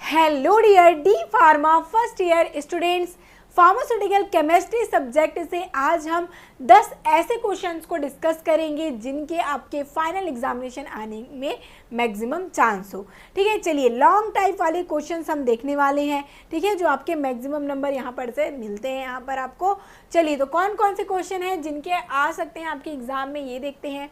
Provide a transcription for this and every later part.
Hello dear D pharma first year students, pharmaceutical chemistry subject से आज हम 10 ऐसे क्वेश्चंस को डिस्कस करेंगे जिनके आपके फाइनल एग्जामिनेशन आने में मैक्सिमम चांस हो। ठीक है, चलिए लॉन्ग टाइप वाले क्वेश्चंस हम देखने वाले हैं। ठीक है, जो आपके मैक्सिमम नंबर यहाँ पर से मिलते हैं यहाँ पर आपको। चलिए तो कौन कौन से क्वेश्चन हैं जिनके आ सकते हैं आपके एग्जाम में, ये देखते हैं।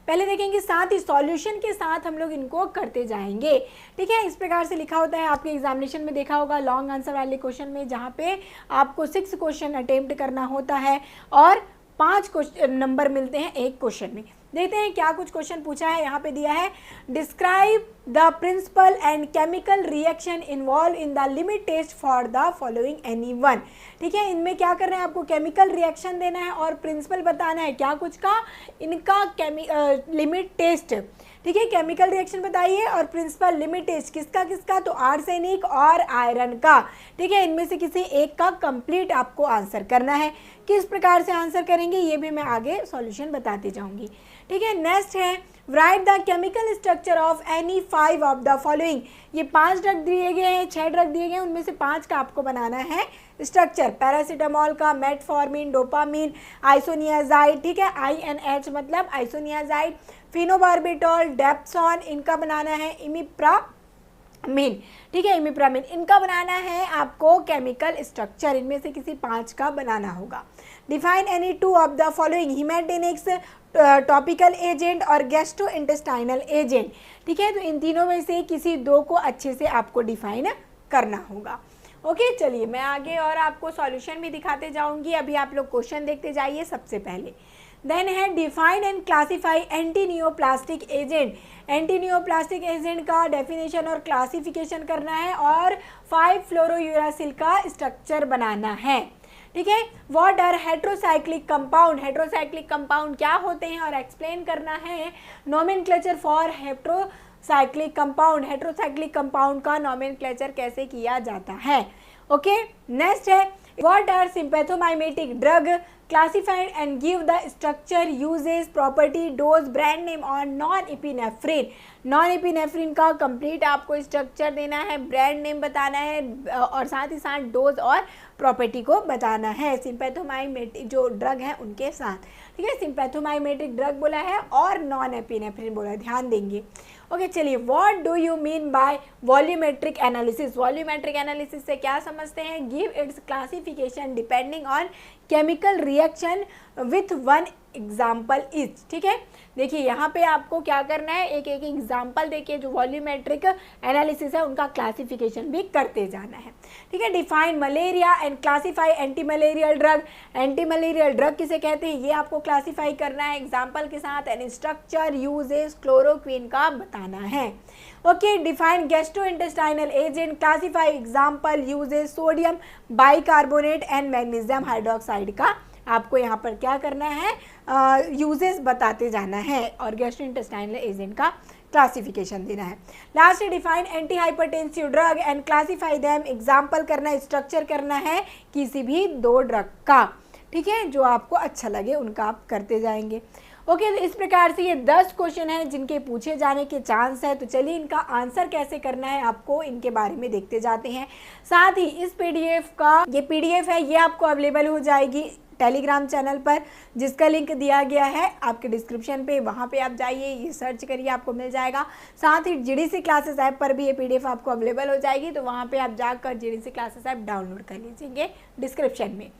पहले देखेंगे, साथ ही सॉल्यूशन के साथ हम लोग इनको करते जाएंगे। ठीक है, इस प्रकार से लिखा होता है आपके एग्जामिनेशन में, देखा होगा लॉन्ग आंसर वाले क्वेश्चन में, जहाँ पे आपको 6 क्वेश्चन अटेम्प्ट करना होता है और 5 नंबर मिलते हैं एक क्वेश्चन में। देखते हैं क्या कुछ क्वेश्चन पूछा है। यहाँ पे दिया है, describe the principle and chemical reaction involve in the limit test for the following any one. ठीक है, इनमें क्या करना है, आपको केमिकल रिएक्शन देना है और प्रिंसिपल बताना है क्या कुछ का, इनका लिमिट टेस्ट। ठीक है, केमिकल रिएक्शन बताइए और प्रिंसिपल लिमिट टेस्ट किसका किसका, तो आर्सेनिक और आयरन का। ठीक है, इनमें से किसी एक का कंप्लीट आपको आंसर करना है। किस प्रकार से आंसर करेंगे ये भी मैं आगे सॉल्यूशन बताती जाऊंगी। ठीक है, नेक्स्ट है, right the chemical structure of any 5 of the following. ये 5 ड्रग दिए गए हैं, 6 ड्रग दिए गए हैं, उनमें से 5 का आपको बनाना है स्ट्रक्चर। पैरासीटामोल का मेटफॉर्मिन, डोपामिन, आइसोनियाजाइड, ठीक है, INH मतलब आइसोनियाजाइड, फिनोबार्बिटॉल, डेप्सॉन, इनका बनाना है इमिप्रामिन। ठीक है, इमिप्रामिन, इनका बनाना है आपको केमिकल स्ट्रक्चर। इनमें से किसी 5 का बनाना होगा। Define any 2 of the following, haematinics, topical agent और गैस्ट्रोइंटेस्टाइनल एजेंट। ठीक है, तो इन तीनों में से किसी 2 को अच्छे से आपको डिफाइन करना होगा। ओके, चलिए मैं आगे और आपको सॉल्यूशन भी दिखाते जाऊंगी। अभी आप लोग क्वेश्चन देखते जाइए। सबसे पहले देन है, define and classify anti neoplastic agent. Anti neoplastic agent का डेफिनेशन और क्लासिफिकेशन करना है और 5-फ्लोरोयूरासिल का स्ट्रक्चर बनाना है। ठीक है, what are heterocyclic compound, heterocyclic compound क्या होते हैं और एक्सप्लेन करना है। Nomenclature for heterocyclic compound, heterocyclic compound का नोमेनक्लेचर कैसे किया जाता है। ओके, नेक्स्ट है, what are sympathomimetic drug, classified and give the structure, uses, property, dose, brand name और नॉन एपिनेफ्रिन। नॉन एपिनेफ्रिन का कंप्लीट आपको स्ट्रक्चर देना है, ब्रांड नेम बताना है और साथ ही साथ डोज और प्रॉपर्टी को बताना है। सिंपैथोमाइमेटिक जो ड्रग हैं उनके साथ। ठीक है, सिंपैथोमाइमेटिक ड्रग बोला है और नॉन एपिनेफ्रिन बोला, ध्यान देंगे। ओके, चलिए, what do you mean by volumetric analysis. Volumetric analysis से क्या समझते हैं, give its classification depending on chemical reaction with 1 example is. ठीक है, देखिए यहाँ पे आपको क्या करना है, एक एक एग्जाम्पल देके जो वॉल्यूमेट्रिक एनालिसिस है उनका क्लासिफिकेशन भी करते जाना है। ठीक है, define malaria and classify anti malarial drug. Anti malarial drug किसे कहते हैं ये आपको क्लासीफाई करना है एग्जाम्पल के साथ, एंड स्ट्रक्चर, यूजेस, क्लोरोक्विन का बताना है। Okay, define gastrointestinal agent, classify example, uses, sodium bicarbonate and magnesium hydroxide का आपको यहाँ पर क्या करना है, यूजेस बताते जाना है और गैस्ट्रोइंटेस्टाइनल एजेंट का क्लासिफिकेशन देना है। Last, define anti hypertensive drug and classify them, example करना, स्ट्रक्चर करना है किसी भी 2 ड्रग का। ठीक है, जो आपको अच्छा लगे उनका आप करते जाएंगे। ओके, तो इस प्रकार से ये 10 क्वेश्चन हैं जिनके पूछे जाने के चांस है। तो चलिए इनका आंसर कैसे करना है आपको इनके बारे में देखते जाते हैं। साथ ही इस PDF का, ये PDF है, ये आपको अवेलेबल हो जाएगी टेलीग्राम चैनल पर, जिसका लिंक दिया गया है आपके डिस्क्रिप्शन पे। वहाँ पे आप जाइए, ये सर्च करिए, आपको मिल जाएगा। साथ ही GDC क्लासेस ऐप पर भी ये PDF आपको अवेलेबल हो जाएगी, तो वहाँ पे आप जाकर GDC क्लासेस ऐप डाउनलोड कर लीजिएगा डिस्क्रिप्शन में।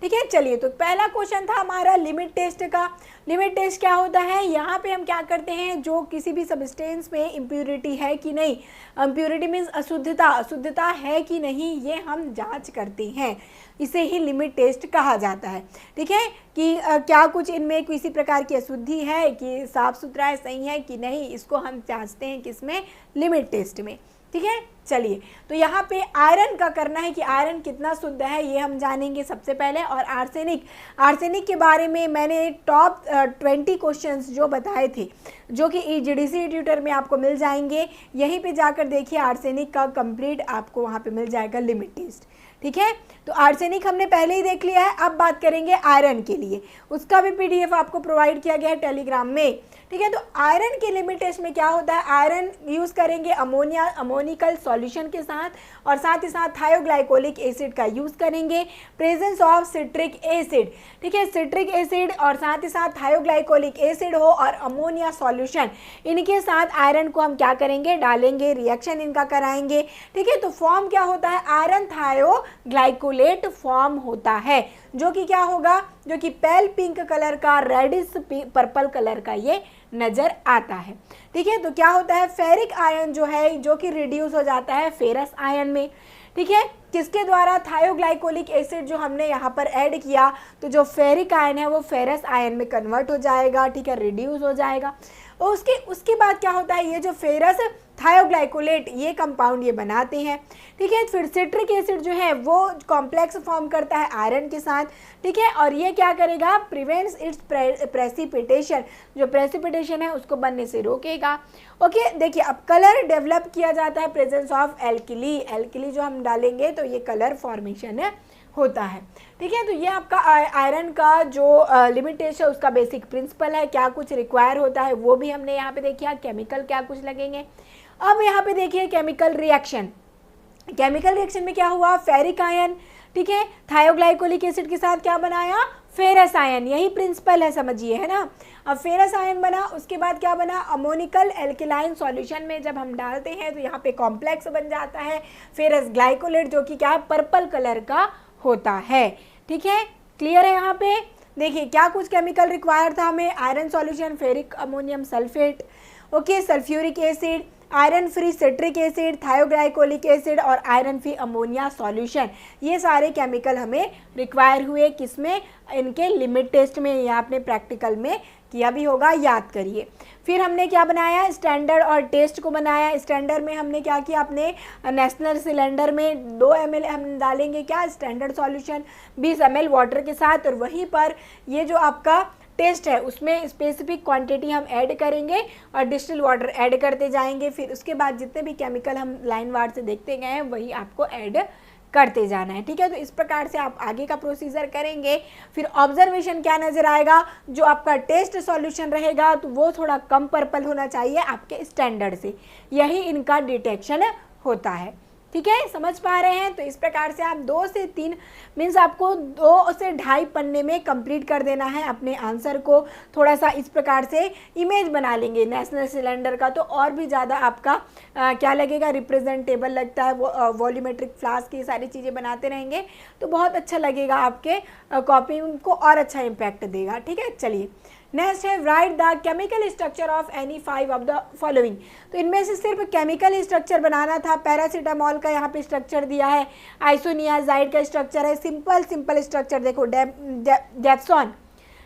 ठीक है, चलिए तो पहला क्वेश्चन था हमारा लिमिट टेस्ट का। लिमिट टेस्ट क्या होता है, यहाँ पे हम क्या करते हैं, जो किसी भी सब्सटेंस में इम्प्योरिटी है कि नहीं, इम्प्योरिटी मीन्स अशुद्धता, अशुद्धता है कि नहीं, ये हम जांच करते हैं। इसे ही लिमिट टेस्ट कहा जाता है। ठीक है, कि क्या कुछ इनमें किसी प्रकार की अशुद्धि है कि साफ सुथरा है, सही है कि नहीं, इसको हम जांचते हैं किसमें, लिमिट टेस्ट में। ठीक है, चलिए तो यहाँ पे आयरन का करना है कि आयरन कितना शुद्ध है ये हम जानेंगे सबसे पहले। और आर्सेनिक, आर्सेनिक के बारे में मैंने टॉप 20 क्वेश्चंस जो बताए थे, जो कि GDC ट्यूटर में आपको मिल जाएंगे। यहीं पे जाकर देखिए, आर्सेनिक का कंप्लीट आपको वहाँ पे मिल जाएगा लिमिट टेस्ट। ठीक है, तो आर्सेनिक हमने पहले ही देख लिया है। अब बात करेंगे आयरन के लिए, उसका भी PDF आपको प्रोवाइड किया गया है टेलीग्राम में। ठीक है, तो आयरन के लिमिट टेस्ट में क्या होता है, आयरन यूज़ करेंगे अमोनिकल सॉल्यूशन के साथ, और साथ ही साथ थायोग्लाइकोलिक एसिड का यूज़ करेंगे। प्रेजेंस ऑफ सिट्रिक एसिड, ठीक है, सिट्रिक एसिड और साथ ही साथ थायोग्लाइकोलिक एसिड हो और अमोनिया सॉल्यूशन, इनके साथ आयरन को हम क्या करेंगे, डालेंगे, रिएक्शन इनका कराएंगे, ठीक है। तो फॉर्म क्या होता है, आयरन थायोग्लाइकोलेट फॉर्म होता है, जो कि क्या होगा, जो कि पेल पिंक कलर का, रेडिश पर्पल कलर का ये नजर आता है, ठीक है। तो क्या होता है, फेरिक आयन जो है, जो कि रिड्यूस हो जाता है फेरस आयन में, ठीक है, किसके द्वारा, थायोग्लाइकोलिक एसिड जो हमने यहाँ पर ऐड किया, तो जो फेरिक आयन है वो फेरस आयन में कन्वर्ट हो जाएगा, ठीक है, रिड्यूस हो जाएगा। और उसके बाद क्या होता है, ये जो फेरस थायोग्लाइकोलेट ये कंपाउंड ये बनाते हैं, ठीक है। फिर सिट्रिक एसिड जो है वो कॉम्प्लेक्स फॉर्म करता है आयरन के साथ, ठीक है, और ये क्या करेगा, प्रिवेंट्स इट्स प्रेसिपिटेशन, जो प्रेसिपिटेशन है उसको बनने से रोकेगा। ओके, देखिए अब कलर डेवलप किया जाता है प्रेजेंस ऑफ एल्किली, एल्किली जो हम डालेंगे तो ये कलर फॉर्मेशन होता है, ठीक है। तो ये आपका आयरन का जो लिमिटेशन उसका बेसिक प्रिंसिपल है, क्या कुछ रिक्वायर होता है वो भी हमने यहाँ पे देखिए, केमिकल क्या कुछ लगेंगे। अब यहाँ पे देखिए केमिकल रिएक्शन, केमिकल रिएक्शन में क्या हुआ, फेरिक आयन, ठीक है, थायोग्लाइकोलिक एसिड के साथ क्या बनाया, फेरस आयन, यही प्रिंसिपल है, समझिए, है ना। अब फेरस आयन बना, उसके बाद क्या बना, अमोनिकल एल्किलाइन सॉल्यूशन में जब हम डालते हैं तो यहाँ पे कॉम्प्लेक्स बन जाता है फेरस ग्लाइकोलेट, जो कि क्या, पर्पल कलर का होता है, ठीक है। क्लियर है यहाँ पे, देखिए क्या कुछ केमिकल रिक्वायर था हमें, iron solution, ferric ammonium sulphate, okay, sulphuric acid, iron free citric acid, थायोग्लाइकोलिक acid और आयरन फ्री अमोनिया सॉल्यूशन, ये सारे केमिकल हमें रिक्वायर हुए, किसमें, इनके लिमिट टेस्ट में, ये आपने प्रैक्टिकल में किया भी होगा, याद करिए। फिर हमने क्या बनाया, स्टैंडर्ड और टेस्ट को बनाया। स्टैंडर्ड में हमने क्या किया, अपने नेशनल सिलेंडर में 2 ml हम डालेंगे क्या, स्टैंडर्ड सॉल्यूशन 20 ml वाटर के साथ, और वहीं पर ये जो आपका टेस्ट है उसमें स्पेसिफिक क्वांटिटी हम ऐड करेंगे और डिस्टिल वाटर ऐड करते जाएंगे। फिर उसके बाद जितने भी केमिकल हम लाइन वार से देखते गए हैं वही आपको ऐड करते जाना है, ठीक है। तो इस प्रकार से आप आगे का प्रोसीजर करेंगे। फिर ऑब्जर्वेशन क्या नज़र आएगा, जो आपका टेस्ट सॉल्यूशन रहेगा तो वो थोड़ा कम पर्पल होना चाहिए आपके स्टैंडर्ड से, यही इनका डिटेक्शन होता है, ठीक है, समझ पा रहे हैं। तो इस प्रकार से आप 2 से 3 मीन्स आपको 2 से 2.5 पन्ने में कंप्लीट कर देना है अपने आंसर को। थोड़ा सा इस प्रकार से इमेज बना लेंगे नेशनल सिलेंडर का, तो और भी ज़्यादा आपका क्या लगेगा, रिप्रेजेंटेबल लगता है, वो वॉल्यूमेट्रिक फ्लास्क की सारी चीज़ें बनाते रहेंगे तो बहुत अच्छा लगेगा, आपके कॉपी को और अच्छा इम्पैक्ट देगा, ठीक है। चलिए नेक्स्ट है, right the chemical structure of any 5 of the following. तो इनमें से सिर्फ केमिकल स्ट्रक्चर बनाना था। पैरासीटामॉल का यहाँ पे स्ट्रक्चर दिया है, आइसोनियाजाइड का स्ट्रक्चर है, सिंपल स्ट्रक्चर देखो, डेप्सॉन,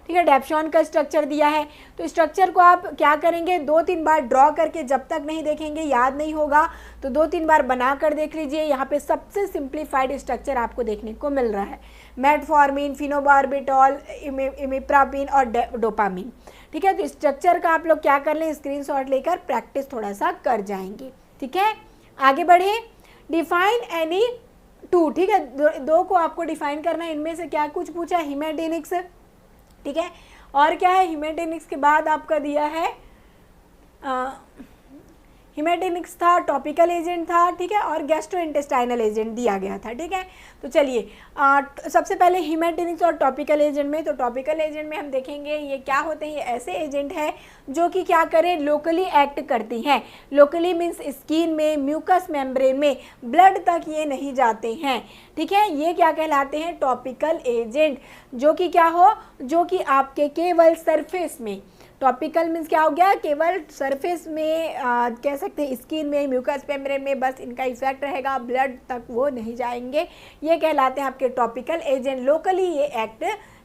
ठीक है, डेप्सॉन का स्ट्रक्चर दिया है। तो स्ट्रक्चर को आप क्या करेंगे, 2-3 बार ड्रॉ करके, जब तक नहीं देखेंगे याद नहीं होगा तो 2-3 बार बना कर देख लीजिए। यहाँ पे सबसे सिंप्लीफाइड स्ट्रक्चर आपको देखने को मिल रहा है, मेटफॉर्मिन, फिनोबार्बिटॉल, इमिप्रापिन और डोपामिन, ठीक है। तो स्ट्रक्चर का आप लोग क्या कर लें, स्क्रीनशॉट लेकर प्रैक्टिस थोड़ा सा कर जाएंगे, ठीक है। आगे बढ़े, डिफाइन एनी 2, ठीक है, 2 को आपको डिफाइन करना है। इनमें से क्या कुछ पूछा, हीमेटेनिक्स, ठीक है, और क्या है, हीमेटेनिक्स के बाद आपका दिया है हीमेटेनिक्स था, टॉपिकल एजेंट था, ठीक है, और गैस्ट्रोइंटेस्टाइनल एजेंट दिया गया था, ठीक है। तो चलिए सबसे पहले हीमेटेनिक्स और टॉपिकल एजेंट में, तो टॉपिकल एजेंट में हम देखेंगे ये क्या होते हैं, ये ऐसे एजेंट हैं जो कि क्या करें, लोकली एक्ट करती हैं। लोकली मीन्स स्किन में, म्यूकस मेम्ब्रेन में, ब्लड तक ये नहीं जाते हैं, ठीक है। ये क्या कहलाते हैं, टॉपिकल एजेंट, जो कि क्या हो, जो कि आपके केवल सरफेस में, टॉपिकल मीन्स क्या हो गया, केवल सरफेस में कह सकते हैं, स्किन में, म्यूकस मेम्ब्रेन में बस इनका इफेक्ट रहेगा, ब्लड तक वो नहीं जाएंगे, ये कहलाते हैं आपके टॉपिकल एजेंट, लोकली ये एक्ट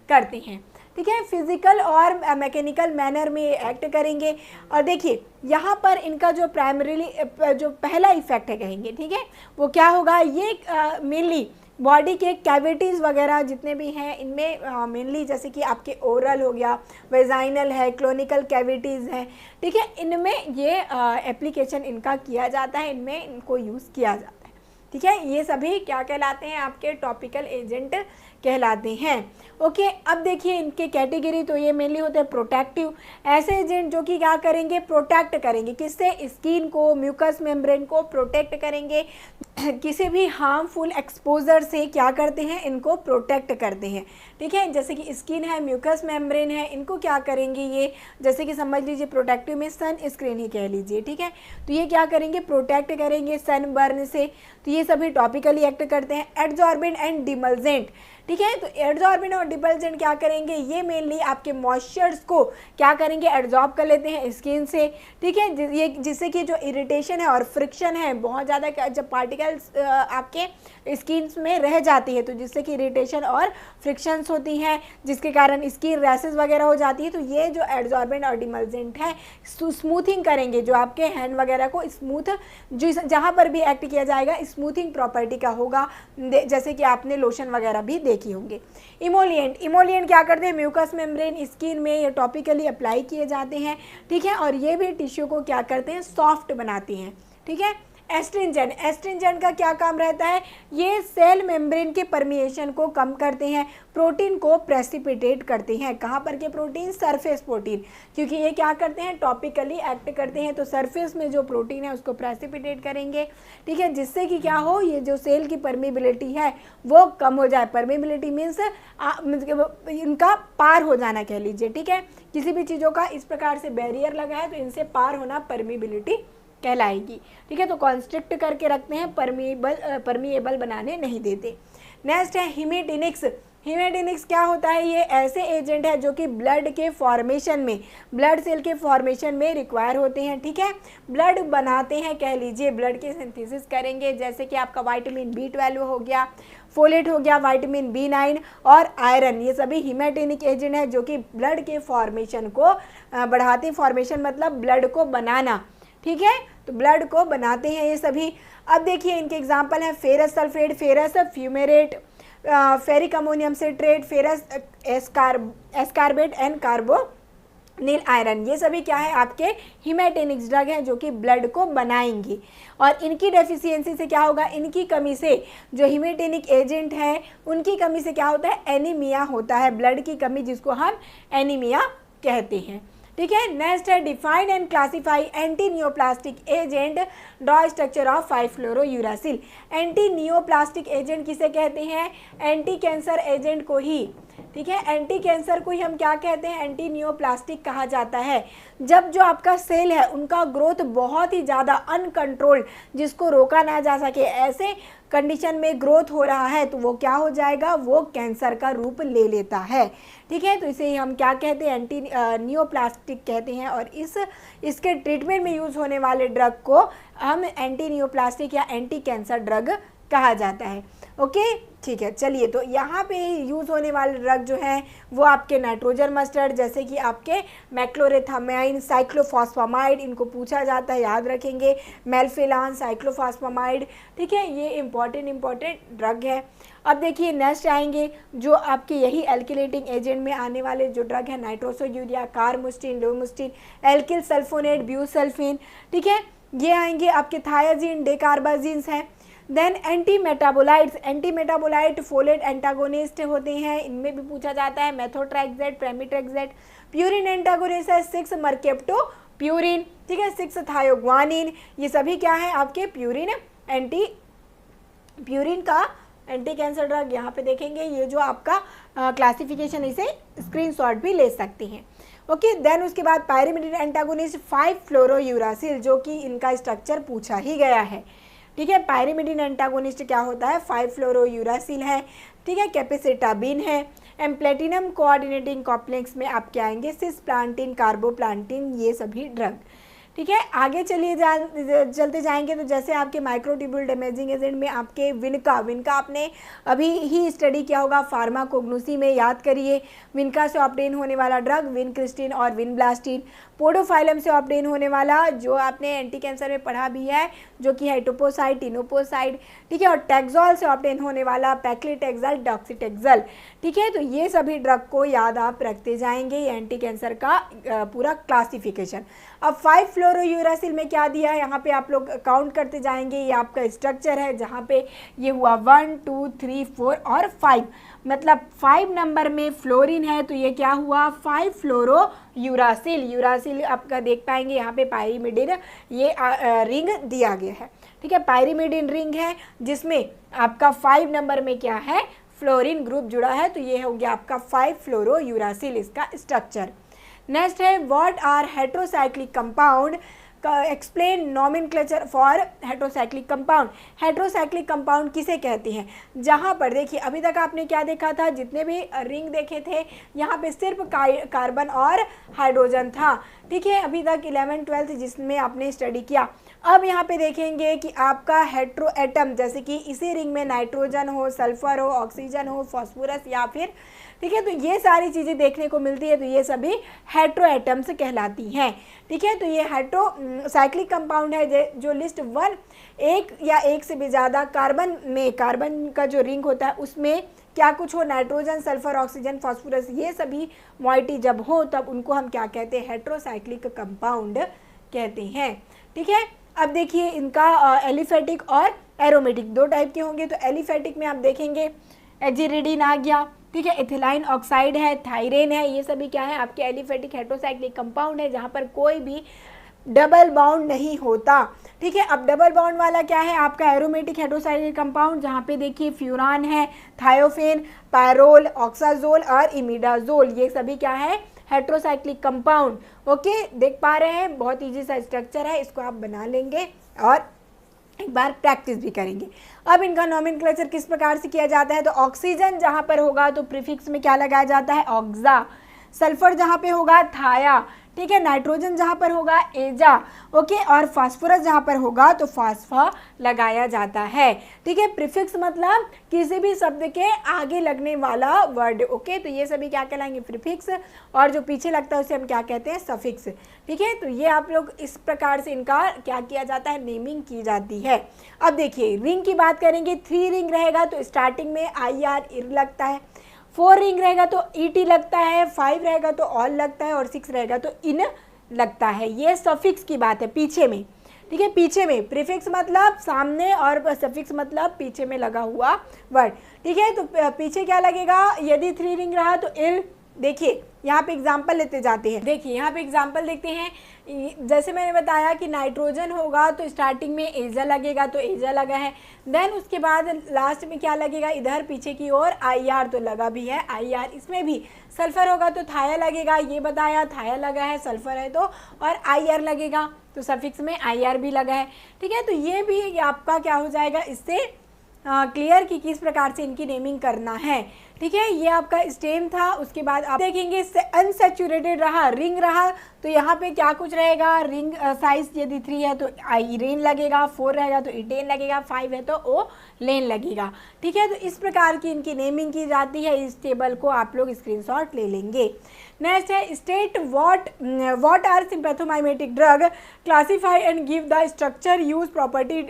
करते हैं, ठीक है। फिजिकल और मैकेनिकल मैनर में ये एक्ट करेंगे। और देखिए यहाँ पर इनका जो प्राइमरीली जो पहला इफेक्ट है कहेंगे, ठीक है, वो क्या होगा, ये मेनली बॉडी के कैविटीज़ वगैरह जितने भी हैं इनमें मेनली, जैसे कि आपके ओरल हो गया, वेजाइनल है, क्लोनिकल कैविटीज़ है, ठीक है, इनमें ये एप्लीकेशन इनका किया जाता है, इनमें इनको यूज़ किया जाता है, ठीक है, ये सभी क्या कहलाते हैं, आपके टॉपिकल एजेंट कहलाते हैं। ओके, अब देखिए इनके कैटेगरी, तो ये मेनली होते हैं प्रोटेक्टिव, ऐसे एजेंट जो कि क्या करेंगे, प्रोटेक्ट करेंगे, किससे, स्किन को, म्यूकस मेम्ब्रेन को प्रोटेक्ट करेंगे, किसी भी हार्मफुल एक्सपोजर से क्या करते हैं, इनको प्रोटेक्ट करते हैं। ठीक है, जैसे कि स्किन है, म्यूकस मेम्ब्रेन है, इनको क्या करेंगे ये, जैसे कि समझ लीजिए प्रोटेक्टिव में सन स्क्रीन ही कह लीजिए। ठीक है, तो ये क्या करेंगे, प्रोटेक्ट करेंगे सन बर्न से। तो ये सभी टॉपिकली एक्ट करते हैं। एड्जॉर्बेंट एंड डिमल्जेंट, ठीक है, तो एड्जॉर्बेंट और डिमल्जेंट क्या करेंगे, ये मेनली आपके मॉइस्चर्स को क्या करेंगे, एड्जॉर्ब कर लेते हैं स्किन से। ठीक है, ये जिससे कि जो इरिटेशन है और फ्रिक्शन है, बहुत ज़्यादा जब पार्टिकल्स आपके स्किन में रह जाती है तो जिससे कि इरिटेशन और फ्रिक्शंस होती हैं, जिसके कारण स्किन रैसेस वगैरह हो जाती है। तो ये जो एड्जॉर्बेंट और डिमल्जेंट है स्मूथिंग करेंगे, जो आपके हैंड वगैरह को स्मूथ, जो जहाँ पर भी एक्ट किया जाएगा स्मूथिंग प्रॉपर्टी का होगा, जैसे कि आपने लोशन वगैरह भी देखी होंगे। इमोलिएंट, इमोलिएंट क्या करते हैं, म्यूकस मेम्ब्रेन स्किन में ये टॉपिकली अप्लाई किए जाते हैं। ठीक है, और ये भी टिश्यू को क्या करते हैं, सॉफ्ट बनाते हैं। ठीक है, एस्ट्रिंजेंट, एस्ट्रिंजेंट का क्या काम रहता है, ये सेल मेम्ब्रेन के परमिएशन को कम करते हैं, प्रोटीन को प्रेसिपिटेट करते हैं। कहाँ पर के प्रोटीन, सरफेस प्रोटीन, क्योंकि ये क्या करते हैं, टॉपिकली एक्ट करते हैं, तो सरफेस में जो प्रोटीन है उसको प्रेसिपिटेट करेंगे। ठीक है, जिससे कि क्या हो, ये जो सेल की परमिबिलिटी है वो कम हो जाए। परमिबिलिटी मीन्स इनका पार हो जाना कह लीजिए। ठीक है, किसी भी चीज़ों का इस प्रकार से बैरियर लगा है तो इनसे पार होना परमिबिलिटी कहलाएगी। ठीक है, तो कॉन्स्ट्रिक्ट करके रखते हैं, परमिएबल बनाने नहीं देते। नेक्स्ट है हिमेटिनिक्स। हिमेटिनिक्स क्या होता है, ये ऐसे एजेंट है जो कि ब्लड के फॉर्मेशन में, ब्लड सेल के फॉर्मेशन में रिक्वायर होते हैं। ठीक है, ब्लड बनाते हैं कह लीजिए, ब्लड की सिंथेसिस करेंगे, जैसे कि आपका विटामिन B12 हो गया, फोलेट हो गया, विटामिन B9 और आयरन, ये सभी हिमेटिनिक एजेंट है जो कि ब्लड के फॉर्मेशन को बढ़ाते हैं। फॉर्मेशन मतलब ब्लड को बनाना। ठीक है, तो ब्लड को बनाते हैं ये सभी। अब देखिए इनके एग्जाम्पल हैं ferrous sulphate, ferrous fumarate, ferric ammonium citrate, ferrous ascorbate and carbonyl iron. ये सभी क्या है, आपके हिमेटिनिक्स ड्रग हैं जो कि ब्लड को बनाएंगी। और इनकी डेफिशिएंसी से क्या होगा, इनकी कमी से, जो हिमेटिनिक एजेंट है उनकी कमी से क्या होता है, एनीमिया होता है, ब्लड की कमी, जिसको हम एनीमिया कहते हैं। ठीक है, नेक्स्ट है defined and classify anti neoplastic agent, draw structure of five fluorouracil. Anti neoplastic agent किसे कहते हैं, एंटी कैंसर एजेंट को ही। ठीक है, एंटी कैंसर को ही हम क्या कहते हैं, एंटी नियोप्लास्टिक कहा जाता है। जब जो आपका सेल है उनका ग्रोथ बहुत ही ज़्यादा अनकंट्रोल्ड, जिसको रोका ना जा सके, ऐसे कंडीशन में ग्रोथ हो रहा है तो वो क्या हो जाएगा, वो कैंसर का रूप ले लेता है। ठीक है, तो इसे हम क्या कहते हैं, एंटी नियोप्लास्टिक कहते हैं। और इसके ट्रीटमेंट में यूज़ होने वाले ड्रग को हम एंटी नियोप्लास्टिक या एंटी कैंसर ड्रग कहा जाता है। ओके, ठीक है, चलिए, तो यहाँ पे यूज़ होने वाले ड्रग जो हैं वो आपके नाइट्रोजन मस्टर्ड, जैसे कि आपके मैक्लोरेथामाइन, साइक्लोफॉस्फामाइड, इनको पूछा जाता है, याद रखेंगे, मेल्फिलान, साइक्लोफॉस्फामाइड। ठीक है, ये इंपॉर्टेंट ड्रग है। अब देखिए नेक्स्ट आएंगे जो आपके यही एल्किलेटिंग एजेंट में आने वाले जो ड्रग है, नाइट्रोसोयूरिया, कार्मुस्टिन, लोमुस्टिन, एल्किल सल्फोनेट, ब्यूसल्फिन। ठीक है, ये आएंगे आपके थायाजीन, डेकार्बाजीन्स हैं। Then antimetabolites, antimetabolite folate antagonist होते हैं, इनमें भी पूछा जाता है, मेथोट्रेक्सेट, प्रेमिट्रेक्सेट। प्यूरिन एंटागोनिस्ट है 6 मर्केप्टो प्यूरिन। ठीक है, 6 थायोग्वानिन, ये सभी क्या है आपके प्यूरिन का एंटी कैंसर ड्रग। यहाँ पे देखेंगे ये जो आपका क्लासिफिकेशन, इसे स्क्रीनशॉट भी ले सकते हैं। ओके, देन उसके बाद पायरिमिडिन एंटागोनिस्ट 5-फ्लोरोयूरासिल, जो कि इनका स्ट्रक्चर पूछा ही गया है। ठीक है, पायरिमिडिन एंटागोनिस्ट क्या होता है, 5-फ्लोरोयूरासिल है। ठीक है, कैपेसिटाबिन है। एंड प्लेटिनम कोऑर्डिनेटिंग कॉम्प्लेक्स में आपके आएंगे सिसप्लांटिन, कार्बोप्लांटिन, ये सभी ड्रग। ठीक है, आगे चलिए चलते जाएंगे। तो जैसे आपके माइक्रोट्यूब्यूल डैमेजिंग एजेंट में आपके विनका आपने अभी ही स्टडी किया होगा फार्माकोग्नोसी में, याद करिए। विनका से ऑब्टेन होने वाला ड्रग विनक्रिस्टिन और विनब्लास्टिन। पोडोफाइलम से ऑब्टेन होने वाला, जो आपने एंटी कैंसर में पढ़ा भी है, जो कि है टोपोसाइड, टिनोपोसाइड, ठीक है। और टैक्सोल से ऑब्टेन होने वाला पैक्लीटेक्सल, डॉक्सीटेक्सल, ठीक है। तो ये सभी ड्रग को याद आप रखते जाएंगे, ये एंटी कैंसर का पूरा क्लासिफिकेशन। अब 5-फ्लोरोयूरासिल में क्या दिया है, यहाँ पे आप लोग काउंट करते जाएंगे। ये आपका स्ट्रक्चर है जहाँ पे ये हुआ 1 2 3 4 और 5, मतलब 5 नंबर में फ्लोरीन है, तो ये क्या हुआ 5-फ्लोरोयूरासिल। यूरासिल आपका देख पाएंगे यहाँ पे पायरीमिडिन ये रिंग दिया गया है, ठीक है। पायरीमिडिन रिंग है जिसमें आपका 5 नंबर में क्या है, फ्लोरीन ग्रुप जुड़ा है, तो ये हो गया आपका 5-फ्लोरोयूरासिल इसका स्ट्रक्चर। नेक्स्ट है what are heterocyclic compound, explain nomenclature for heterocyclic compound. Heterocyclic compound किसे कहते हैं, जहाँ पर देखिए अभी तक आपने क्या देखा था, जितने भी रिंग देखे थे यहाँ पे सिर्फ कार्बन और हाइड्रोजन था, ठीक है। अभी तक 11th-12th जिसमें आपने स्टडी किया। अब यहाँ पे देखेंगे कि आपका हेट्रो एटम, जैसे कि इसी रिंग में नाइट्रोजन हो, सल्फर हो, ऑक्सीजन हो, फास्फोरस या फिर, ठीक है, तो ये सारी चीज़ें देखने को मिलती है, तो ये सभी हेट्रो एटम्स कहलाती हैं, ठीक है। तो ये हेट्रो साइक्लिक कंपाउंड है जो लिस्ट 1, एक या एक से भी ज़्यादा कार्बन में, कार्बन का जो रिंग होता है उसमें क्या कुछ हो, नाइट्रोजन, सल्फर, ऑक्सीजन, फास्फोरस, ये सभी मॉइटी जब हो तब उनको हम क्या कहते हैं, हेट्रोसाइक्लिक कंपाउंड कहते हैं, ठीक है। अब देखिए इनका एलिफेटिक और एरोमेटिक 2 टाइप के होंगे। तो एलिफेटिक में आप देखेंगे एजिरिडीन आ गया, ठीक है, इथिलाइन ऑक्साइड है, थायरेन है, ये सभी क्या है आपके एलिफेटिक हेट्रोसाइक्लिक कंपाउंड है जहाँ पर कोई भी डबल बॉन्ड नहीं होता, ठीक है। अब डबल बॉन्ड वाला क्या है आपका एरोमेटिक हेट्रोसाइक्लिक कंपाउंड, जहाँ पे देखिए फ्यूरान है, थायोफेन, पायरोल, ऑक्साजोल और इमिडाजोल, ये सभी क्या है हेट्रोसाइक्लिक कंपाउंड। ओके, देख पा रहे हैं, बहुत ईजी सा स्ट्रक्चर है, इसको आप बना लेंगे और एक बार प्रैक्टिस भी करेंगे। अब इनका नॉमेनक्लेचर किस प्रकार से किया जाता है, तो ऑक्सीजन जहाँ पर होगा तो प्रीफिक्स में क्या लगाया जाता है, ऑक्सा। सल्फर जहाँ पे होगा थाया, ठीक है। नाइट्रोजन जहाँ पर होगा एजा, ओके। और फास्फोरस जहाँ पर होगा तो फास्फा लगाया जाता है, ठीक है। प्रीफिक्स मतलब किसी भी शब्द के आगे लगने वाला वर्ड, ओके। तो ये सभी क्या कहलाएंगे, प्रीफिक्स, और जो पीछे लगता है उसे हम क्या कहते हैं, सफिक्स, ठीक है। तो ये आप लोग इस प्रकार से इनका क्या किया जाता है, नेमिंग की जाती है। अब देखिए रिंग की बात करेंगे, 3 रिंग रहेगा तो स्टार्टिंग में IR इर लगता है, 4 रिंग रहेगा तो ET लगता है, 5 रहेगा तो ऑल लगता है और 6 रहेगा तो इन लगता है। ये सफिक्स की बात है पीछे में, ठीक है। पीछे में प्रीफिक्स मतलब सामने और सफिक्स मतलब पीछे में लगा हुआ वर्ड, ठीक है। तो पीछे क्या लगेगा, यदि 3 रिंग रहा तो इल। देखिए यहाँ पे एग्जाम्पल लेते जाते हैं, देखिए यहाँ पे एग्जाम्पल देखते हैं। जैसे मैंने बताया कि नाइट्रोजन होगा तो स्टार्टिंग में एजा लगेगा तो एजा लगा है, देन उसके बाद लास्ट में क्या लगेगा, इधर पीछे की ओर IR तो लगा भी है, IR। इसमें भी सल्फर होगा तो थाया लगेगा, ये बताया थाया लगा है, सल्फर है तो और IR लगेगा, तो सफिक्स में IR भी लगा है, ठीक है। तो ये भी आपका क्या हो जाएगा, इससे क्लियर कि किस प्रकार से इनकी नेमिंग करना है, ठीक है। ये आपका स्टेम था। उसके बाद आप देखेंगे अनसैचुरेटेड रहा, रिंग रहा तो यहाँ पे क्या कुछ रहेगा, रिंग साइज यदि 3 है तो आइरेन लगेगा, 4 रहेगा तो इटेन लगेगा, 5 है तो ओ लेन लगेगा, ठीक है। तो इस प्रकार की इनकी नेमिंग की जाती है। इस टेबल को आप लोग स्क्रीनशॉट ले लेंगे। नेक्स्ट है state what are sympathomimetic drug, classify and give the structure, use property,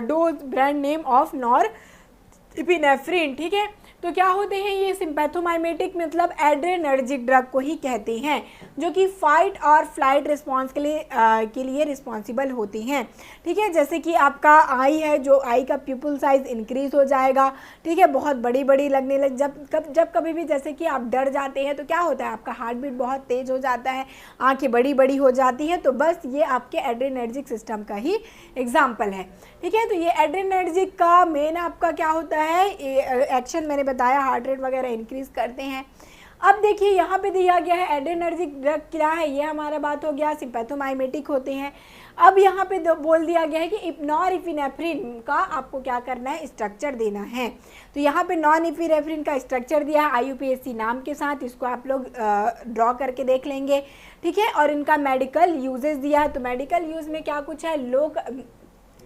dose, brand name of norepinephrine, ठीक है। तो क्या होते हैं ये सिंपैथोमाइमेटिक, मतलब एड्रेनर्जिक ड्रग को ही कहते हैं, जो कि फाइट और फ्लाइट रिस्पॉन्स के लिए रिस्पॉन्सिबल होती हैं, ठीक है। जैसे कि आपका आई है, जो आई का प्यूपल साइज इंक्रीज हो जाएगा, ठीक है, बहुत बड़ी बड़ी लगने लग, जब कभी भी जैसे कि आप डर जाते हैं तो क्या होता है, आपका हार्ट बीट बहुत तेज हो जाता है, आंखें बड़ी बड़ी हो जाती हैं, तो बस ये आपके एड्रेनर्जिक सिस्टम का ही एग्जाम्पल है, ठीक है। तो ये एड्रेनर्जिक का मेन आपका क्या होता है, एक्शन मैंने बताया, हार्ट रेट वगैरह इंक्रीज करते हैं। अब देखिए यहाँ पे दिया गया है एड्रेनर्जिक ड्रग क्या है, ये हमारा बात हो गया, सिंपैथोमाइमेटिक होते हैं। अब यहाँ पे बोल दिया गया है कि नॉरएपिनेफ्रिन का आपको क्या करना है, स्ट्रक्चर देना है। तो यहाँ पे नॉरएपिनेफ्रिन का स्ट्रक्चर दिया है IUPAC नाम के साथ, इसको आप लोग ड्रॉ करके देख लेंगे, ठीक है। और इनका मेडिकल यूजेस दिया है। तो मेडिकल यूज में क्या कुछ है, लोग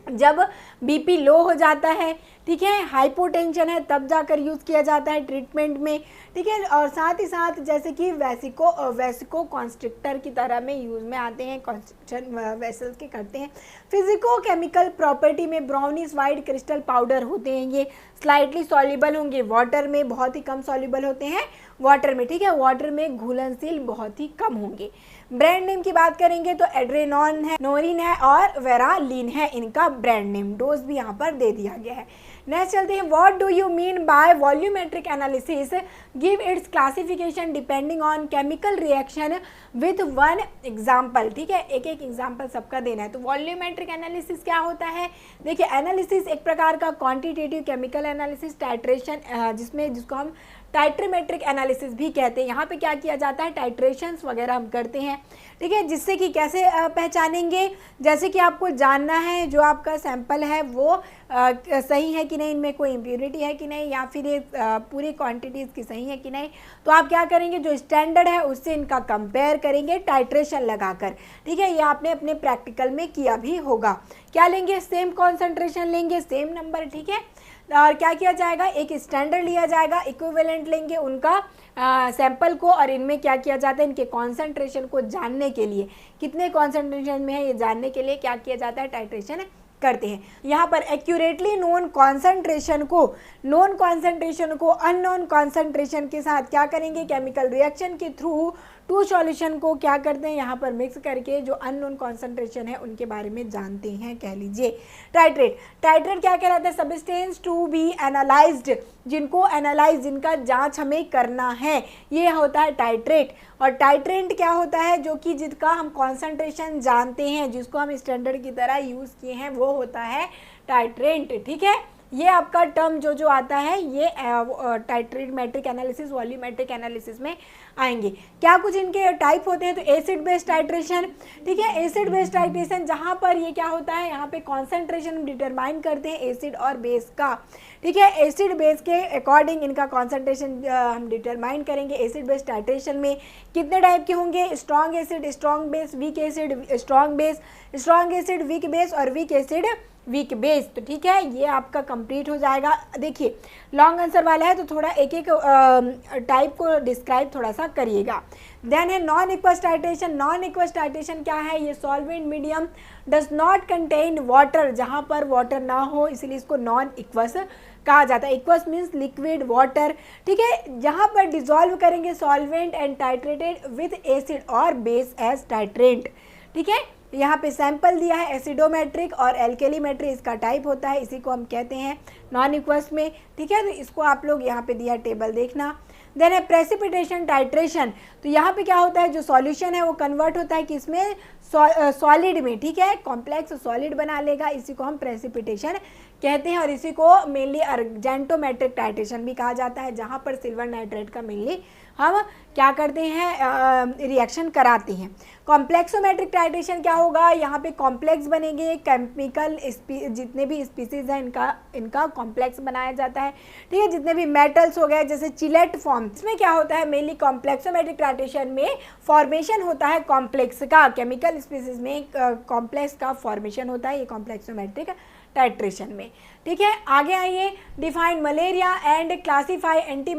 जब BP लो हो जाता है, ठीक है, हाइपोटेंशन है तब जाकर यूज़ किया जाता है ट्रीटमेंट में, ठीक है। और साथ ही साथ जैसे कि वेसिको कॉन्स्ट्रिक्टर की तरह में यूज़ में आते हैं, कॉन्स्ट्रिक्शन वेसल्स के करते हैं। फिजिको केमिकल प्रॉपर्टी में ब्राउनिश वाइट क्रिस्टल पाउडर होते हैं, ये स्लाइटली सॉल्युबल होंगे वाटर में, बहुत ही कम सॉल्युबल होते हैं वाटर में, ठीक है, वाटर में घुलनशील बहुत ही कम होंगे। ब्रांड नेम की बात करेंगे तो एड्रेनॉन है, नोरिन है और वेरालिन है इनका ब्रांड नेम। डोज भी यहाँ पर दे दिया गया है। नेक्स्ट चलते हैं, what do you mean by volumetric analysis, give its classification depending on chemical reaction with one example, ठीक है, एक एक एग्जाम्पल सबका देना है। तो वॉल्यूमेट्रिक एनालिसिस क्या होता है, देखिए एनालिसिस एक प्रकार का क्वांटिटेटिव केमिकल एनालिसिस, टाइट्रेशन जिसको हम टाइट्रीमेट्रिक एनालिसिस भी कहते हैं। यहाँ पे क्या किया जाता है, टाइट्रेशंस वगैरह हम करते हैं, ठीक है, जिससे कि कैसे पहचानेंगे, जैसे कि आपको जानना है जो आपका सैंपल है वो सही है कि नहीं, इनमें कोई इम्प्योरिटी है कि नहीं, या फिर ये पूरी क्वांटिटीज़ की सही है कि नहीं, तो आप क्या करेंगे, जो स्टैंडर्ड है उससे इनका कंपेयर करेंगे टाइट्रेशन लगाकर, ठीक है। ये आपने अपने प्रैक्टिकल में किया भी होगा। क्या लेंगे, सेम कॉन्सेंट्रेशन लेंगे, सेम नंबर, ठीक है। और क्या किया जाएगा, एक स्टैंडर्ड लिया जाएगा, इक्विवेलेंट लेंगे उनका सैंपल को, और इनमें क्या किया जाता है, इनके कॉन्सेंट्रेशन को जानने के लिए, कितने कॉन्सेंट्रेशन में है ये जानने के लिए क्या किया जाता है, टाइट्रेशन करते हैं। यहाँ पर एक्यूरेटली नोन कॉन्सेंट्रेशन को अननोन कॉन्सेंट्रेशन के साथ क्या करेंगे, केमिकल रिएक्शन के थ्रू टू सॉल्यूशन को क्या करते हैं, यहाँ पर मिक्स करके जो अननोन कॉन्सेंट्रेशन है उनके बारे में जानते हैं, कह लीजिए। टाइट्रेट क्या कहलाता है, सब्सटेंस टू बी एनालाइज्ड, जिनका जांच हमें करना है, ये होता है टाइट्रेट। और टाइट्रेंट क्या होता है, जो कि जिसका हम कॉन्सेंट्रेशन जानते हैं, जिसको हम स्टैंडर्ड की तरह यूज़ किए हैं, वो होता है टाइट्रेंट, ठीक है। ये आपका टर्म जो आता है ये टाइट्रीमेट्रिक एनालिसिस, वॉल्यूमेट्रिक एनालिसिस में आएंगे। क्या कुछ इनके टाइप होते हैं, तो एसिड बेस्ड टाइट्रेशन, ठीक है, एसिड बेस्ड टाइट्रेशन जहाँ पर ये क्या होता है, यहाँ पे कॉन्सेंट्रेशन डिटरमाइन करते हैं एसिड और बेस का, ठीक है। एसिड बेस के अकॉर्डिंग इनका कॉन्सेंट्रेशन हम डिटरमाइन करेंगे। एसिड बेस्ड टाइट्रेशन में कितने टाइप के होंगे, strong acid, strong base, weak acid, strong base, strong acid, weak base और वीक एसिड, वीक बेस। तो ठीक है, ये आपका कंप्लीट हो जाएगा। देखिए लॉन्ग आंसर वाला है तो थोड़ा एक एक टाइप को डिस्क्राइब थोड़ा सा करिएगा। देन है non aqueous titration. Non aqueous titration क्या है, ये solvent medium does not contain water, जहाँ पर वाटर ना हो इसलिए इसको नॉन एक्वस कहा जाता है। एक्वस मीन्स लिक्विड वाटर, ठीक है, जहाँ पर डिजॉल्व करेंगे solvent and titrated with acid और बेस एज टाइट्रेंट, ठीक है। यहाँ पे सैंपल दिया है, एसिडोमेट्रिक और एल्केलीमेट्रिक इसका टाइप होता है, इसी को हम कहते हैं नॉन एक्वस में, ठीक है। तो इसको आप लोग यहाँ पे दिया टेबल देखना। देन है प्रेसिपिटेशन टाइट्रेशन। तो यहाँ पे क्या होता है, जो सॉल्यूशन है वो कन्वर्ट होता है किसमें, सॉलिड में, ठीक है, कॉम्प्लेक्स सॉलिड बना लेगा, इसी को हम प्रेसिपिटेशन कहते हैं। और इसी को मेनली अर्जेंटोमेट्रिक टाइट्रेशन भी कहा जाता है, जहाँ पर सिल्वर नाइट्रेट का मेनली हम क्या करते हैं, रिएक्शन कराते हैं। कॉम्प्लेक्सोमेट्रिक टाइट्रेशन क्या होगा, यहाँ पे कॉम्प्लेक्स बनेंगे, केमिकल जितने भी स्पीसीज हैं इनका कॉम्प्लेक्स बनाया जाता है, ठीक है। जितने भी मेटल्स हो गए जैसे चिलेट फॉर्म, इसमें क्या होता है मेनली कॉम्प्लेक्सोमेट्रिक टाइट्रेशन में फॉर्मेशन होता है कॉम्प्लेक्स का, केमिकल स्पीसीज में कॉम्प्लेक्स का फॉर्मेशन होता है ये कॉम्प्लेक्सोमेट्रिक टाइट्रेशन में, ठीक है। आगे आइए, define malaria and classify anti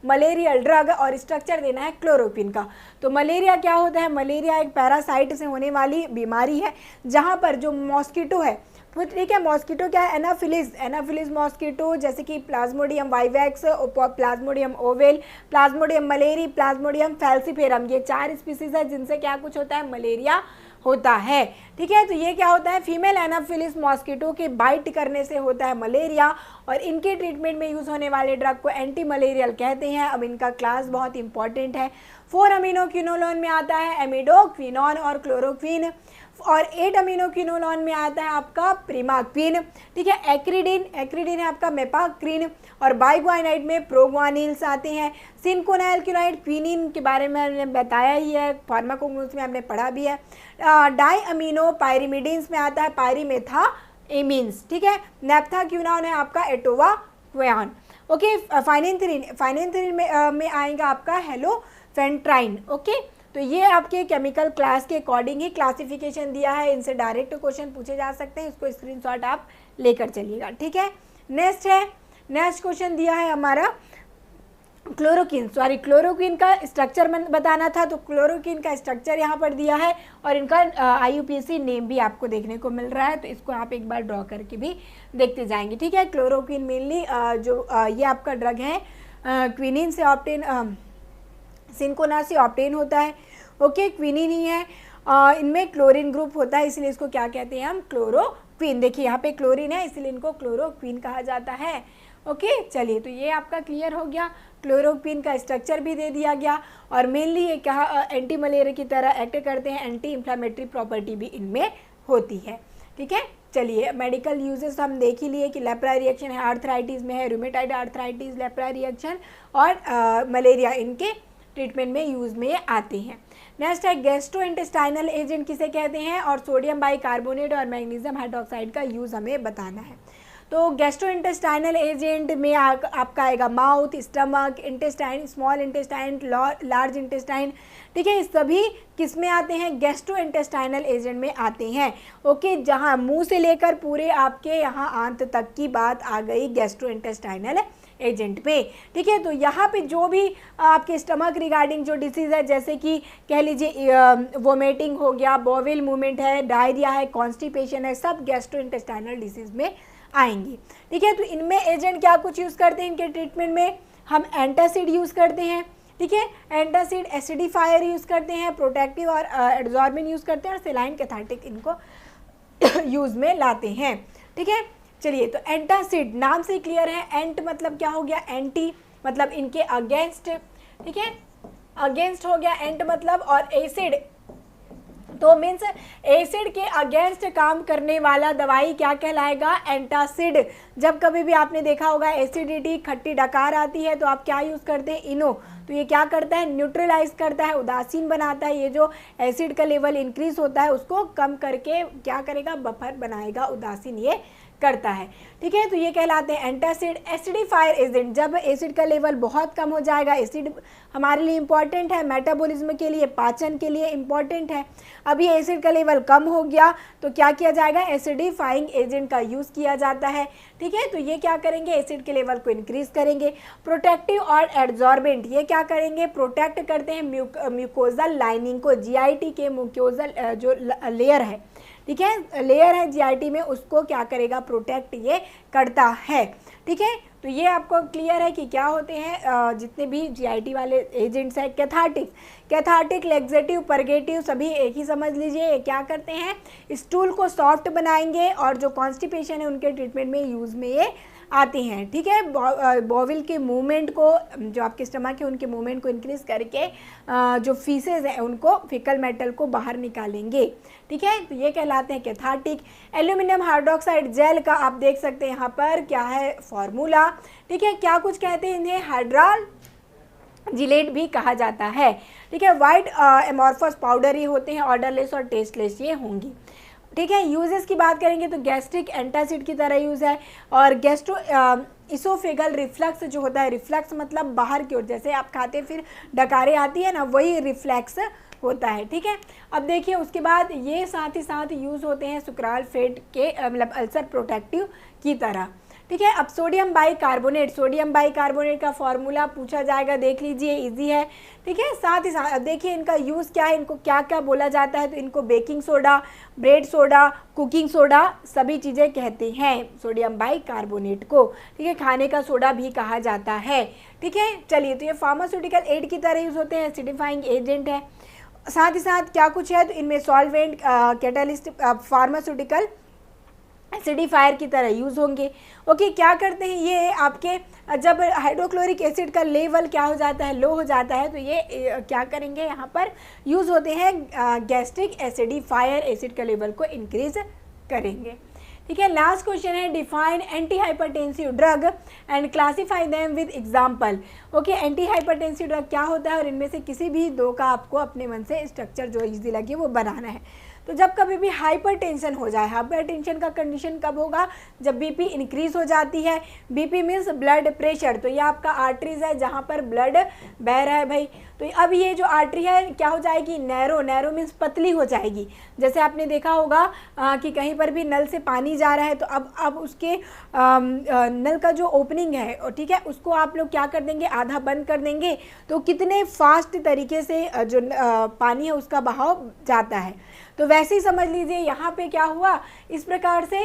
malarial drug, और स्ट्रक्चर देना है क्लोरोक्विन का। तो मलेरिया क्या होता है, मलेरिया एक पैरासाइट से होने वाली बीमारी है, जहाँ पर जो मॉस्किटो है, तो ठीक है, मॉस्किटो क्या है, एनाफिलिस मॉस्किटो, जैसे कि Plasmodium vivax, Plasmodium oval, Plasmodium malariae, Plasmodium falciparum, ये 4 स्पीसीज है जिनसे क्या कुछ होता है, मलेरिया होता है, ठीक है। तो ये क्या होता है, फीमेल एनाफिलिस मॉस्किटो के बाइट करने से होता है मलेरिया, और इनके ट्रीटमेंट में यूज़ होने वाले ड्रग को एंटी मलेरियल कहते हैं। अब इनका क्लास बहुत इंपॉर्टेंट है। 4 अमीनोक्विनोलोन में आता है एमिडोक्विनॉन और क्लोरोक्विन, और 8 अमीनोक्विनोलोन में आता है आपका प्रिमाक्विन, ठीक है। एक्रीडिन है आपका मेपाक्रिन, और बाइगुआनाइड में प्रोग्वानिल्स आते हैं। सिनकोनाइलक्विनाइड क्विनिन के बारे में हमने बताया ही है, फार्माकोग्नोस में हमने पढ़ा भी है। डाई अमीनो पायरिमिडिन्स में आता है पायरीमेथाएमीन्स, ठीक है। नेप्थाक्विनॉन है आपका एटोवाक्विनॉन, ओके। फाइनेंथ्रीन में आएगा आपका हेलोफेंट्राइन, ओके। तो ये आपके केमिकल क्लास के अकॉर्डिंग ही क्लासिफिकेशन दिया है, इनसे डायरेक्ट क्वेश्चन पूछे जा सकते हैं, इसको स्क्रीनशॉट आप लेकर चलिएगा, ठीक है। नेक्स्ट क्वेश्चन दिया है हमारा क्लोरोक्वीन का स्ट्रक्चर बताना था, तो क्लोरोक्वीन का स्ट्रक्चर यहाँ पर दिया है और इनका IUPAC नेम भी आपको देखने को मिल रहा है, तो इसको आप एक बार ड्रॉ करके भी देखते जाएंगे, ठीक है। क्लोरोक्वीन मेनली ये आपका ड्रग है क्विनिन से ऑब्टेन, सिंकोना से ऑब्टेन होता है, ओके, क्विनिन ही है। इनमें क्लोरीन ग्रुप होता है, इसलिए इसको क्या कहते हैं हम, क्लोरोक्वीन। देखिए यहाँ पे क्लोरीन है इसलिए इनको क्लोरोक्वीन कहा जाता है, ओके। चलिए, तो ये आपका क्लियर हो गया। क्लोरोक्वीन का स्ट्रक्चर भी दे दिया गया और मेनली ये क्या एंटी मलेरिया की तरह एक्ट करते हैं, एंटी इन्फ्लामेटरी प्रॉपर्टी भी इनमें होती है, ठीक है। चलिए, मेडिकल यूजेस हम देख ही लिए कि लेप्रा रिएक्शन है, आर्थराइटिस में है, रूमेटाइड आर्थराइटिस, लेप्रा रिएक्शन और मलेरिया इनके ट्रीटमेंट में यूज़ में आते हैं। नेक्स्ट है गैस्ट्रोइंटेस्टाइनल एजेंट किसे कहते हैं, और सोडियम बाइकार्बोनेट और मैग्नीशियम हाइड्रोक्साइड का यूज़ हमें बताना है। तो गैस्ट्रोइंटेस्टाइनल एजेंट में आपका आएगा mouth, stomach, intestine, small intestine, large intestine, ठीक है। इस सभी किस में आते हैं, गैस्ट्रोइंटेस्टाइनल एजेंट में आते हैं, ओके। जहां मुंह से लेकर पूरे आपके यहाँ आंत तक की बात आ गई गैस्ट्रोइंटेस्टाइनल एजेंट पे, ठीक है। तो यहाँ पे जो भी आपके स्टमक रिगार्डिंग जो डिसीज़ है, जैसे कि कह लीजिए वोमिटिंग हो गया, बॉवेल मूवमेंट है, डायरिया है, कॉन्स्टिपेशन है, सब गैस्ट्रोइंटेस्टाइनल डिसीज़ में आएंगी, ठीक है। तो इनमें एजेंट क्या कुछ यूज़ करते हैं इनके ट्रीटमेंट में, हम एंटासिड यूज़ करते हैं, ठीक है। एंटासिड, एसिडिफायर यूज़ करते हैं, प्रोटेक्टिव और एड्जॉर्बिन यूज़ करते हैं और सेलाइन कैथार्टिक इनको यूज़ में लाते हैं, ठीक है। चलिए, तो एंटासिड नाम से क्लियर है, एंट मतलब क्या हो गया, एंटी मतलब इनके अगेंस्ट, ठीक है, अगेंस्ट हो गया एंट मतलब, और एसिड तो मीन्स एसिड के अगेंस्ट काम करने वाला दवाई क्या कहलाएगा, एंटासिड। जब कभी भी आपने देखा होगा एसिडिटी, खट्टी डकार आती है तो आप क्या यूज़ करते हैं, इनो, तो ये क्या करता है, न्यूट्रलाइज करता है, उदासीन बनाता है, ये जो एसिड का लेवल इंक्रीज होता है उसको कम करके क्या करेगा, बफर बनाएगा, उदासीन ये करता है, ठीक है। तो ये कहलाते हैं एंटासिड। एसिडिफायर एजेंट, जब एसिड का लेवल बहुत कम हो जाएगा, एसिड हमारे लिए इंपॉर्टेंट है, मेटाबॉलिज्म के लिए, पाचन के लिए इंपॉर्टेंट है, अभी एसिड का लेवल कम हो गया तो क्या किया जाएगा, एसिडिफाइंग एजेंट का यूज़ किया जाता है, ठीक है। तो ये क्या करेंगे, एसिड के लेवल को इंक्रीज करेंगे। प्रोटेक्टिव और एड्जॉर्बेंट, ये क्या करेंगे, प्रोटेक्ट करते हैं म्यूकोजल लाइनिंग को, GIT के म्यूकोजल जो लेयर है, ठीक है, लेयर है GIT में, उसको क्या करेगा, प्रोटेक्ट ये करता है, ठीक है। तो ये आपको क्लियर है कि क्या होते हैं जितने भी GIT वाले एजेंट्स हैं। कैथार्टिक, लेक्सेटिव, परगेटिव सभी एक ही समझ लीजिए, ये क्या करते हैं, स्टूल को सॉफ्ट बनाएंगे और जो कॉन्स्टिपेशन है उनके ट्रीटमेंट में यूज़ में ये आती हैं, ठीक है। बॉविल के मूवमेंट को, जो आपके स्टमक है उनके मूवमेंट को इंक्रीज करके जो फीसेज हैं उनको, फिकल मेटल को बाहर निकालेंगे, ठीक है। तो ये कहलाते हैं कैथार्टिक। एल्यूमिनियम हाइड्रोक्साइड जेल का आप देख सकते हैं यहाँ पर क्या है फॉर्मूला, ठीक है, क्या कुछ कहते हैं इन्हें, हाइड्राल जिलेट भी कहा जाता है, ठीक है। वाइट एमॉर्फस पाउडर ये होते हैं, ऑर्डरलेस और टेस्टलेस ये होंगी, ठीक है। यूजेस की बात करेंगे तो गैस्ट्रिक एंटासिड की तरह यूज़ है, और गैस्ट्रो इसोफेगल रिफ्लक्स जो होता है, रिफ्लक्स मतलब बाहर की ओर, जैसे आप खाते फिर डकारें आती है ना, वही रिफ्लैक्स होता है, ठीक है। अब देखिए उसके बाद ये साथ ही साथ यूज़ होते हैं सुक्राल फेट के मतलब अल्सर प्रोटेक्टिव की तरह, ठीक है। अब सोडियम बाइकार्बोनेट का फॉर्मूला पूछा जाएगा, देख लीजिए, इजी है, ठीक है। साथ ही साथ अब देखिए इनका यूज़ क्या है, इनको क्या क्या बोला जाता है, तो इनको baking soda, bread soda, cooking soda सभी चीज़ें कहते हैं सोडियम बाइकार्बोनेट को, ठीक है। खाने का सोडा भी कहा जाता है, ठीक है। चलिए, तो ये फार्मास्यूटिकल एड की तरह यूज़ होते हैं, एसिडिफाइंग एजेंट है। साथ ही साथ क्या कुछ है, तो इनमें सॉल्वेंट, कैटलिस्ट, फार्मास्यूटिकल एसिडिफायर की तरह यूज़ होंगे, ओके। क्या करते हैं ये आपके, जब हाइड्रोक्लोरिक एसिड का लेवल क्या हो जाता है, लो हो जाता है, तो ये क्या करेंगे, यहाँ पर यूज़ होते हैं गैस्ट्रिक एसिडिफायर, एसिड का लेवल को इंक्रीज करेंगे, ठीक है। लास्ट क्वेश्चन है, define anti hypertensive drug and classify them with example, okay. Anti hypertensive drug क्या होता है और इनमें से किसी भी दो का आपको अपने मन से स्ट्रक्चर जो इजी लगे वो बनाना है। तो जब कभी भी हाइपरटेंशन हो जाए, हाइपरटेंशन का कंडीशन कब होगा, जब बीपी इंक्रीज हो जाती है। बीपी मीन्स ब्लड प्रेशर, तो ये आपका आर्टरीज है जहाँ पर ब्लड बह रहा है भाई। तो अब ये जो आर्टरी है क्या हो जाएगी, नैरो, नैरो मीन्स पतली हो जाएगी। जैसे आपने देखा होगा कि कहीं पर भी नल से पानी जा रहा है तो अब उसके नल का जो ओपनिंग है, ठीक है, उसको आप लोग क्या कर देंगे, आधा बंद कर देंगे, तो कितने फास्ट तरीके से जो पानी है उसका बहाव जाता है। तो वैसे ही समझ लीजिए यहाँ पे क्या हुआ, इस प्रकार से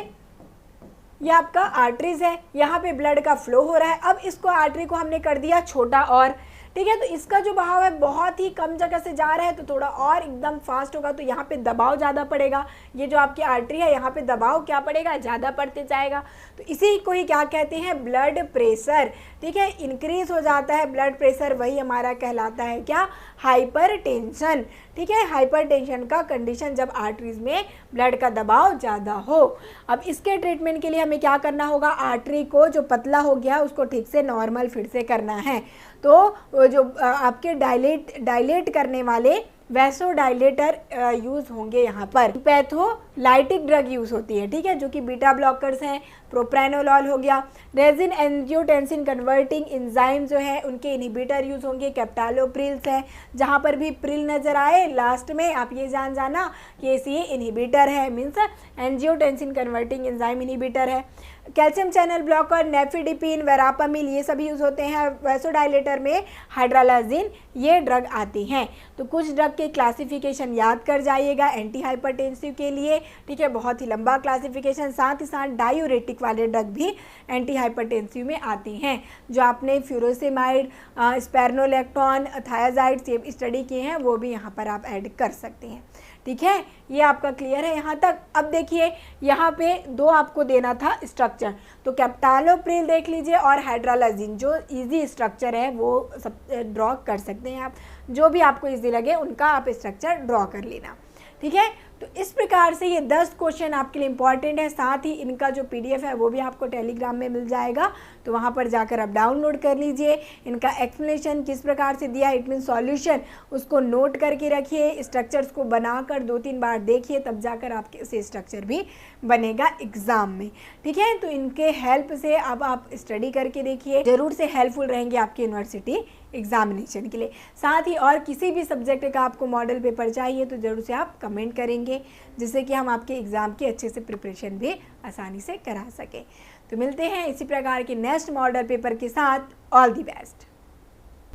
ये आपका आर्टरीज है, यहाँ पे ब्लड का फ्लो हो रहा है। अब इसको आर्टरी को हमने कर दिया छोटा, और ठीक है, तो इसका जो बहाव है बहुत ही कम जगह से जा रहा है, तो थोड़ा और एकदम फास्ट होगा, तो यहाँ पे दबाव ज़्यादा पड़ेगा। ये जो आपकी आर्टरी है यहाँ पे दबाव क्या पड़ेगा, ज़्यादा पड़ते जाएगा। तो इसी को ही क्या कहते हैं, ब्लड प्रेशर। ठीक है, इंक्रीज हो जाता है ब्लड प्रेशर, वही हमारा कहलाता है क्या, हाइपरटेंशन। ठीक है, हाइपरटेंशन का कंडीशन जब आर्टरीज में ब्लड का दबाव ज़्यादा हो। अब इसके ट्रीटमेंट के लिए हमें क्या करना होगा, आर्टरी को जो पतला हो गया उसको ठीक से नॉर्मल फिर से करना है। तो जो आपके डायलेट करने वाले वैसोडाइलेटर यूज़ होंगे यहाँ पर। पैथोलाइटिक ड्रग यूज़ होती है, ठीक है, जो कि बीटा ब्लॉकर्स हैं, प्रोप्रानोलॉल हो गया। रेजिन एंजियोटेंसिन कन्वर्टिंग एंजाइम जो है उनके इनहिबिटर यूज़ होंगे, कैप्टालोप्रिल्स है। जहाँ पर भी प्रिल नज़र आए लास्ट में आप ये जाना कि ये इनहिबिटर है, means angiotensin converting enzyme inhibitor है। कैल्शियम चैनल ब्लॉकर, नेफिडिपिन, वेरापामिल, ये सभी यूज़ होते हैं। वैसोडाइलेटर में हाइड्रालाजिन, ये ड्रग आती हैं। तो कुछ ड्रग के क्लासिफिकेशन याद कर जाइएगा एंटी हाइपरटेंसिव के लिए, ठीक है, बहुत ही लंबा क्लासिफिकेशन। साथ ही साथ डायूरेटिक वाले ड्रग भी एंटी हाइपरटेंसिव में आती हैं, जो आपने फ्यूरोसेमाइड, स्पेरनोलेक्टोन, थायाजाइड्स ये स्टडी किए हैं, वो भी यहाँ पर आप ऐड कर सकते हैं। ठीक है, ये आपका क्लियर है यहाँ तक। अब देखिए यहाँ पे दो आपको देना था स्ट्रक्चर, तो कैप्टालोप्रिल देख लीजिए और हाइड्रालाजिन, जो इजी स्ट्रक्चर है वो सब ड्रॉ कर सकते हैं आप, जो भी आपको इजी लगे उनका आप स्ट्रक्चर ड्रॉ कर लेना। ठीक है, तो इस प्रकार से ये 10 क्वेश्चन आपके लिए इंपॉर्टेंट है। साथ ही इनका जो PDF है वो भी आपको टेलीग्राम में मिल जाएगा, तो वहाँ पर जाकर आप डाउनलोड कर लीजिए। इनका एक्सप्लेनेशन किस प्रकार से दिया है, इट मीन सॉल्यूशन, उसको नोट करके रखिए, स्ट्रक्चर्स को बनाकर 2-3 बार देखिए, तब जाकर आपके से स्ट्रक्चर भी बनेगा एग्ज़ाम में। ठीक है, तो इनके हेल्प से अब आप स्टडी करके देखिए, ज़रूर से हेल्पफुल रहेंगे आपके यूनिवर्सिटी एग्जामिनेशन के लिए। साथ ही और किसी भी सब्जेक्ट का आपको मॉडल पेपर चाहिए तो ज़रूर से आप कमेंट करेंगे, जिससे कि हम आपके एग्ज़ाम की अच्छे से प्रिपरेशन भी आसानी से करा सकें। तो मिलते हैं इसी प्रकार के नेक्स्ट मॉडल पेपर के साथ। All the best.